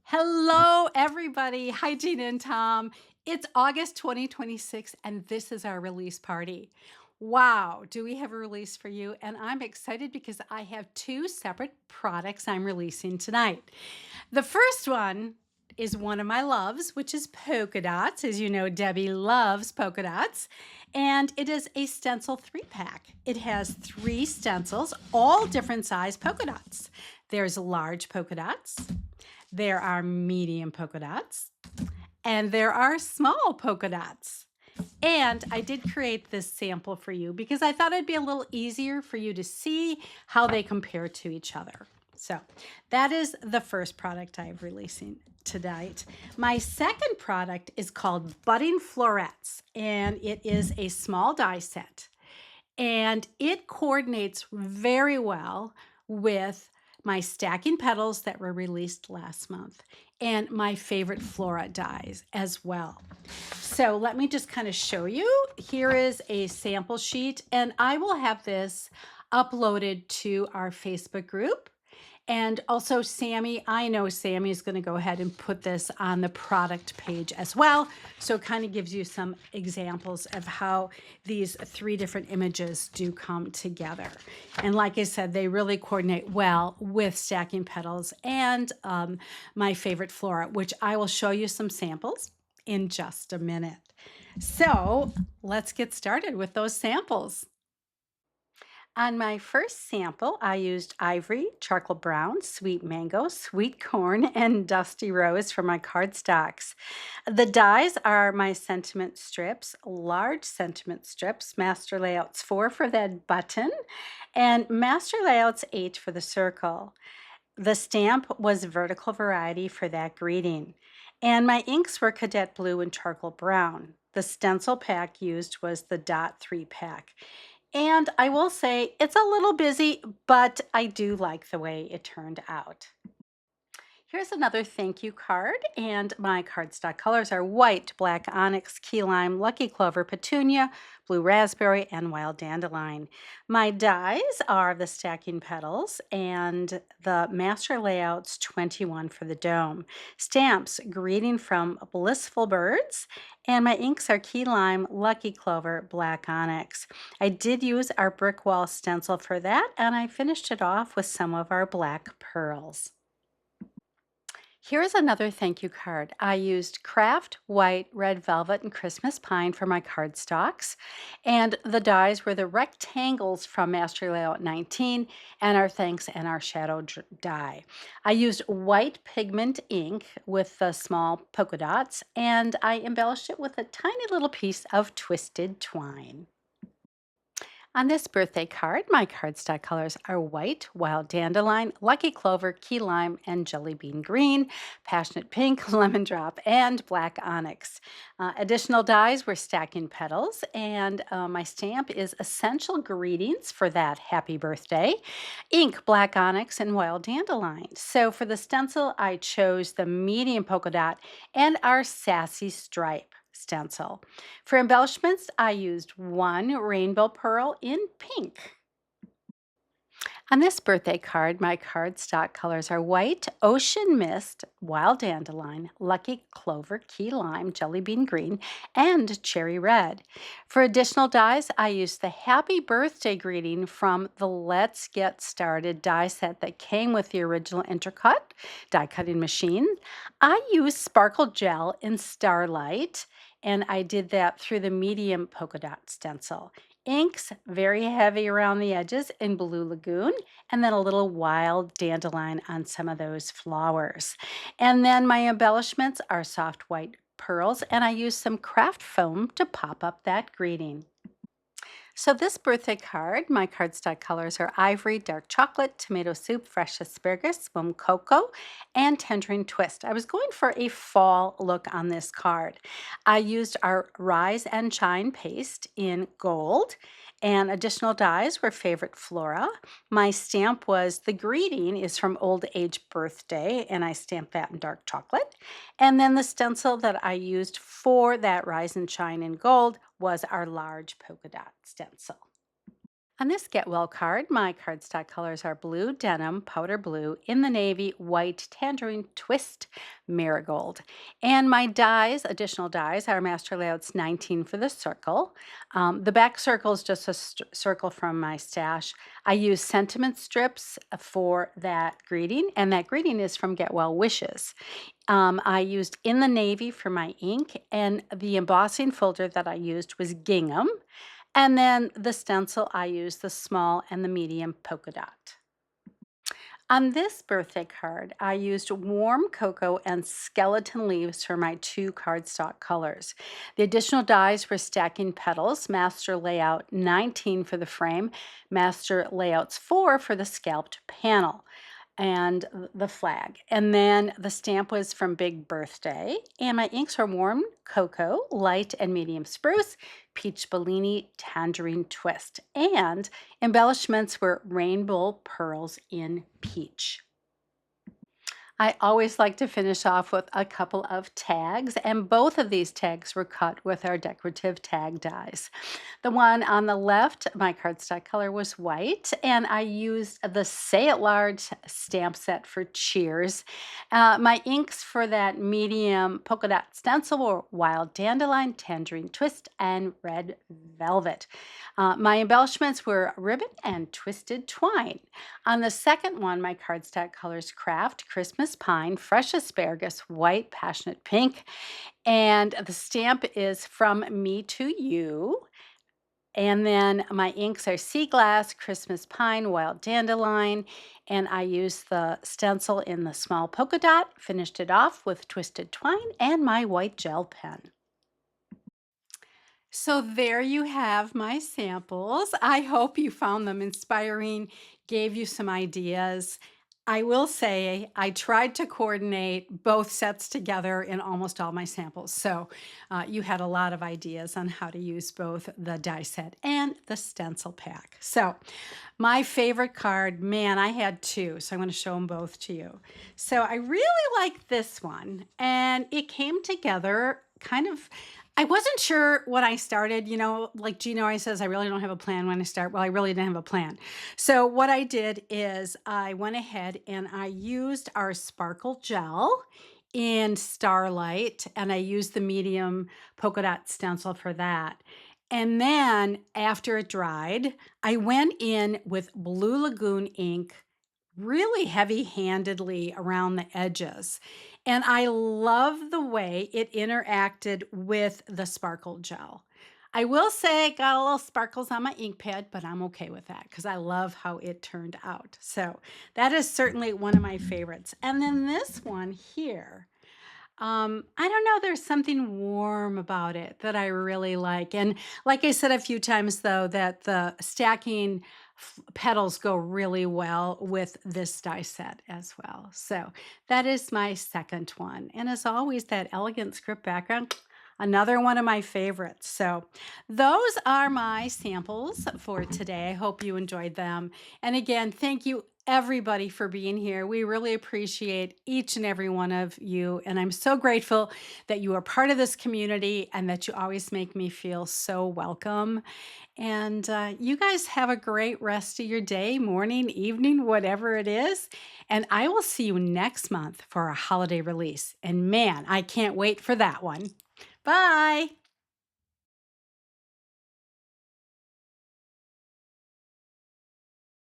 Hello, everybody. Hi, Gina and Tom. It's August 2026, and this is our release party. Wow, do we have a release for you? And I'm excited because I have two separate products I'm releasing tonight. The first one is one of my loves, which is polka dots. As you know, Debbie loves polka dots. And it is a stencil 3-pack. It has 3 stencils, all different size polka dots. There's large polka dots. There are medium polka dots, and there are small polka dots. And I did create this sample for you because I thought it'd be a little easier for you to see how they compare to each other. So that is the first product I'm releasing tonight. My second product is called Budding Florets, and it is a small die set. And it coordinates very well with my stacking petals that were released last month and my favorite flora dies as well. So let me just kind of show you. Here is a sample sheet, and I will have this uploaded to our Facebook group. And also Sammy, I know Sammy is going to go ahead and put this on the product page as well. So it kind of gives you some examples of how these 3 different images do come together. And like I said, they really coordinate well with stacking petals and my favorite flora, which I will show you some samples in just a minute. So let's get started with those samples. On my first sample, I used Ivory, Charcoal Brown, Sweet Mango, Sweet Corn, and Dusty Rose for my cardstocks. The dies are my sentiment strips, large sentiment strips, Master Layouts 4 for that button, and Master Layouts 8 for the circle. The stamp was vertical variety for that greeting. And my inks were Cadet Blue and Charcoal Brown. The stencil pack used was the Dot 3-pack. And I will say it's a little busy, but I do like the way it turned out. Here's another thank you card, and my cardstock colors are white, black onyx, key lime, lucky clover, petunia, blue raspberry, and wild dandelion. My dies are the stacking petals and the master layouts 21 for the dome. Stamps, greeting from blissful birds, and my inks are key lime, lucky clover, black onyx. I did use our brick wall stencil for that, and I finished it off with some of our black pearls. Here's another thank you card. I used Kraft, white, red velvet, and Christmas pine for my cardstocks. And the dies were the rectangles from Master Layout 19 and our thanks and our shadow die. I used white pigment ink with the small polka dots, and I embellished it with a tiny little piece of twisted twine. On this birthday card, my cardstock colors are white, wild dandelion, lucky clover, key lime, and jelly bean green, passionate pink, lemon drop, and black onyx. Additional dies were stacking petals, and my stamp is essential greetings for that happy birthday, ink, black onyx, and wild dandelion. So for the stencil, I chose the medium polka dot and our sassy stripe stencil. For embellishments, I used 1 rainbow pearl in pink. On this birthday card, my cardstock colors are white, ocean mist, wild dandelion, lucky clover, key lime, jelly bean green, and cherry red. For additional dies, I used the happy birthday greeting from the Let's Get Started die set that came with the original Intercut die cutting machine. I used sparkle gel in Starlight, and I did that through the medium polka dot stencil. Inks, very heavy around the edges in Blue Lagoon, and then a little wild dandelion on some of those flowers. And then my embellishments are soft white pearls, and I use some craft foam to pop up that greeting. So this birthday card, my cardstock colors are ivory, dark chocolate, tomato soup, fresh asparagus, warm cocoa, and tangerine twist. I was going for a fall look on this card. I used our Rise and Shine paste in gold, and additional dies were favorite flora. My stamp was the greeting is from Old Age Birthday, and I stamped that in dark chocolate. And then the stencil that I used for that Rise and Shine in gold was our large polka dot stencil. On this Get Well card, my cardstock colors are blue, denim, powder blue, in the navy, white, tangerine, twist, marigold. And my dies, additional dies, are Master Layouts 19 for the circle. The back circle is just a circle from my stash. I use sentiment strips for that greeting, and that greeting is from Get Well Wishes. I used In the Navy for my ink, and the embossing folder that I used was gingham. And then the stencil, I used the small and the medium polka dot. On this birthday card, I used warm cocoa and skeleton leaves for my two cardstock colors. The additional dies for stacking petals, master layout 19 for the frame, master layouts 4 for the scalped panel and the flag. And then the stamp was from Big Birthday. And my inks are warm cocoa, light and medium spruce, peach Bellini, tangerine twist. And embellishments were rainbow pearls in peach. I always like to finish off with a couple of tags, and both of these tags were cut with our decorative tag dies. The one on the left, my cardstock color was white, and I used the Say It Large stamp set for cheers. My inks for that medium polka dot stencil were Wild Dandelion, Tangerine Twist, and Red Velvet. My embellishments were ribbon and twisted twine. On the second one, my cardstock colors Kraft, Christmas Pine, Fresh Asparagus, White, Passionate Pink. And the stamp is From Me to You. And then my inks are Sea Glass, Christmas Pine, Wild Dandelion. And I used the stencil in the small polka dot, finished it off with twisted twine and my white gel pen. So there you have my samples. I hope you found them inspiring, gave you some ideas. I will say I tried to coordinate both sets together in almost all my samples. So you had a lot of ideas on how to use both the die set and the stencil pack. So my favorite card, man, I had two, so I'm going to show them both to you. So I really like this one, and it came together kind of. I wasn't sure when I started, like Gina always says, I really don't have a plan when I start. Well, I really didn't have a plan. So what I did is I went ahead and I used our sparkle gel in Starlight, and I used the medium polka dot stencil for that. And then after it dried, I went in with Blue Lagoon ink really heavy-handedly around the edges. And I love the way it interacted with the sparkle gel. I will say it got a little sparkles on my ink pad, but I'm okay with that because I love how it turned out. So that is certainly one of my favorites. And then this one here, I don't know, there's something warm about it that I really like. And like I said a few times though, that the stacking petals go really well with this die set as well. So that is my second one. And as always, that elegant script background, another one of my favorites. So those are my samples for today. I hope you enjoyed them. And again, thank you everybody for being here. We really appreciate each and every one of you. And I'm so grateful that you are part of this community and that you always make me feel so welcome. And you guys have a great rest of your day, morning, evening, whatever it is. And I will see you next month for a holiday release. And man, I can't wait for that one. Bye.